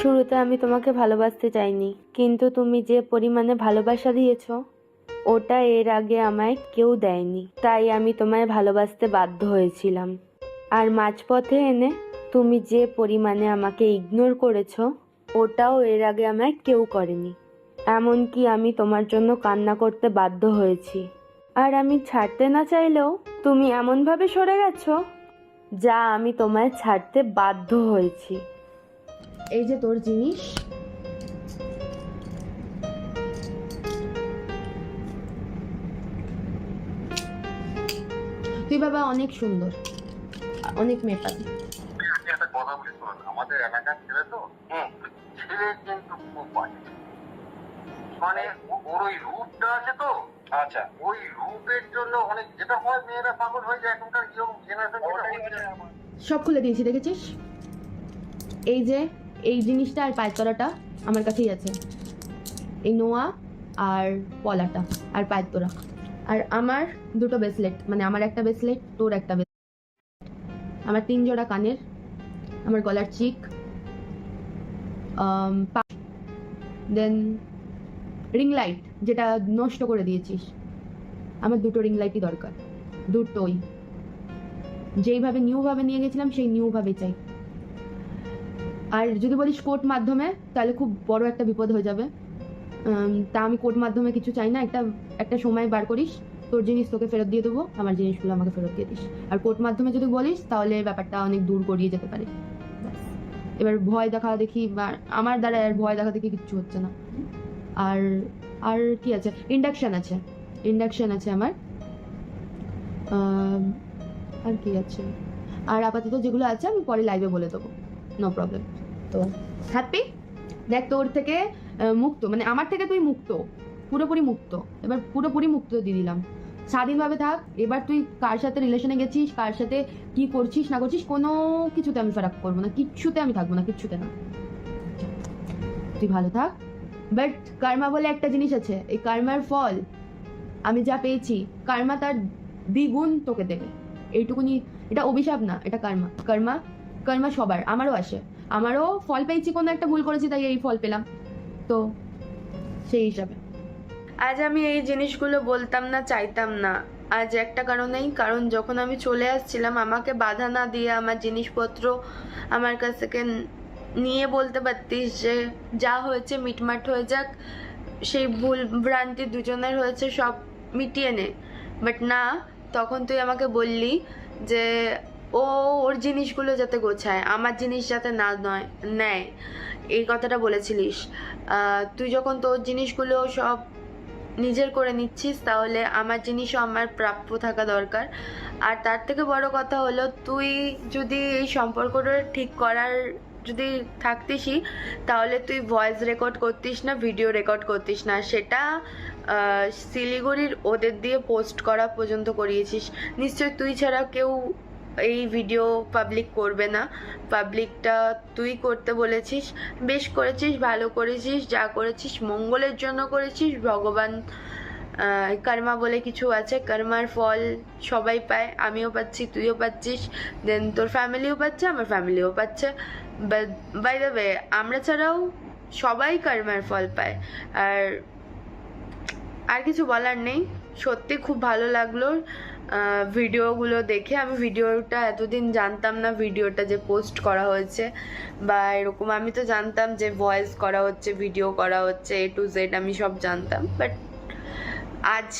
শুরুতে আমি তোমাকে ভালোবাসতে চাইনি, কিন্তু তুমি যে পরিমাণে ভালোবাসা দিয়েছ ওটা এর আগে আমায় কেউ দেয়নি। তাই আমি তোমায় ভালোবাসতে বাধ্য হয়েছিলাম। আর মাঝপথে এনে তুমি যে পরিমাণে আমাকে ইগনোর করেছ ওটাও এর আগে আমায় কেউ করেনি। এমনকি আমি তোমার জন্য কান্না করতে বাধ্য হয়েছি। আর আমি ছাড়তে না চাইলেও তুমি এমনভাবে সরে গেছো যা আমি তোমায় ছাড়তে বাধ্য হয়েছি। এই যে তোর জিনিস, তুই বাবা অনেক সুন্দর, অনেক মেপাতি। একটা কথা বলি শোন, আমাদের এলাকার ছেলে তো ছেলে কিন্তু খুব বাজে, মানে ওর ওই রূপটা আছে তো। আচ্ছা, ওই রূপের জন্য অনেক যেটা হয় মেয়েরা পাগল হয়ে যায় এখনকার ইয়ং জেনারেশন। সব খুলে দিয়েছি, দেখেছিস? এই যে এই জিনিসটা আর পায়ের তলাটা আমার কাছেই আছে, এই নোয়া আর পলাটা আর পায়ের তোরা। আর আমার দুটো ব্রেসলেট, মানে আমার একটা ব্রেসলেট, তোর একটা ব্রেসলেট, আমার 3 জোড়া কানের, আমার গলার চিক, দেন রিং লাইট যেটা নষ্ট করে দিয়েছিস। আমার দুটো রিং লাইটই দরকার, দুটোই। যেইভাবে নিউভাবে নিয়ে গেছিলাম সেই নিউভাবে চাই। আর যদি বলিস কোর্ট মাধ্যমে তাহলে খুব বড় একটা বিপদ হয়ে যাবে। তা আমি কোর্ট মাধ্যমে কিছু চাই না। একটা সময় বার করিস, তোর জিনিস তোকে ফেরত দিয়ে দেবো, আমার জিনিসগুলো আমাকে ফেরত দিয়ে দিস। আর কোর্ট মাধ্যমে যদি বলিস তাহলে ব্যাপারটা অনেক দূর গড়িয়ে যেতে পারে। এবার ভয় দেখা দেখি, বা আমার দ্বারা আর ভয় দেখা দেখি কিচ্ছু হচ্ছে না। আর আর কি আছে, ইন্ডাকশন আছে আমার। আর কি আছে, আর আপাতত যেগুলো আছে আমি পরে লাইভে বলে দেবো, নো প্রবলেম। তো হ্যাপি, দেখ তোর থেকে মুক্ত, মানে আমার থেকে তুই মুক্ত, পুরোপুরি মুক্ত। এবার পুরোপুরি মুক্ত দিয়ে দিলাম, স্বাধীনভাবে থাক। এবার তুই কার সাথে রিলেশনে গেছিস, কার সাথে কি করছিস না করছিস, কোনো কিছুতে আমি ফারাক করবো না, কিচ্ছুতে আমি থাকবো না, কিচ্ছুতে না। তুই ভালো থাক। বাট কার্মা বলে একটা জিনিস আছে, এই কার্মার ফল আমি যা পেয়েছি, কার্মা তার দ্বিগুণ তোকে দেবে, এইটুকুনি। এটা অভিশাপ না, এটা কার্মা। কার্মা সবার, আমারও আসে, আমারও ফল পেয়েছি, কোনো একটা ভুল করেছি তাই এই ফল পেলাম। তো সেই হিসাবে আজ আমি এই জিনিসগুলো বলতাম না, চাইতাম না। আজ একটা কারণেই, কারণ যখন আমি চলে আসছিলাম আমাকে বাধা না দিয়ে আমার জিনিসপত্র আমার কাছ থেকে নিয়ে বলতে পারতিস যে যা হয়েছে মিটমাট হয়ে যাক, সেই ভুল ভ্রান্তি দুজনের হয়েছে সব মিটিয়ে নে। বাট না, তখন তুই আমাকে বললি যে ওর জিনিসগুলো যাতে গোছায়, আমার জিনিস যাতে না নেয়, এই কথাটা বলেছিলিস। তুই যখন তোর জিনিসগুলো সব নিজের করে নিচ্ছিস তাহলে আমার জিনিসও আমার প্রাপ্য থাকা দরকার। আর তার থেকে বড় কথা হলো, তুই যদি এই সম্পর্কটা ঠিক করার যদি থাকতিসই তাহলে তুই ভয়েস রেকর্ড করতিস না, ভিডিও রেকর্ড করতিস না, সেটা শিলিগুড়ির ওদের দিয়ে পোস্ট করা পর্যন্ত করিয়েছিস। নিশ্চয় তুই ছাড়া কেউ এই ভিডিও পাবলিক করবে না, পাবলিকটা তুই করতে বলেছিস। বেশ করেছিস, ভালো করেছিস, যা করেছিস মঙ্গলের জন্য করেছিস। ভগবান কর্মা বলে কিছু আছে, কর্মার ফল সবাই পায়, আমিও পাচ্ছি, তুইও পাচ্ছিস, দেন তোর ফ্যামিলিও পাচ্ছে, আমার ফ্যামিলিও পাচ্ছে। বাই দ্য ওয়ে, আমরা ছাড়াও সবাই কর্মার ফল পায়। আর কিছু বলার নেই। সত্যি খুব ভালো লাগলো ভিডিওগুলো দেখে। আমি ভিডিওটা এতদিন জানতাম না, ভিডিওটা যে পোস্ট করা হয়েছে বা এরকম। আমি তো জানতাম যে ভয়েস করা হচ্ছে, ভিডিও করা হচ্ছে, A to Z আমি সব জানতাম, বাট আজ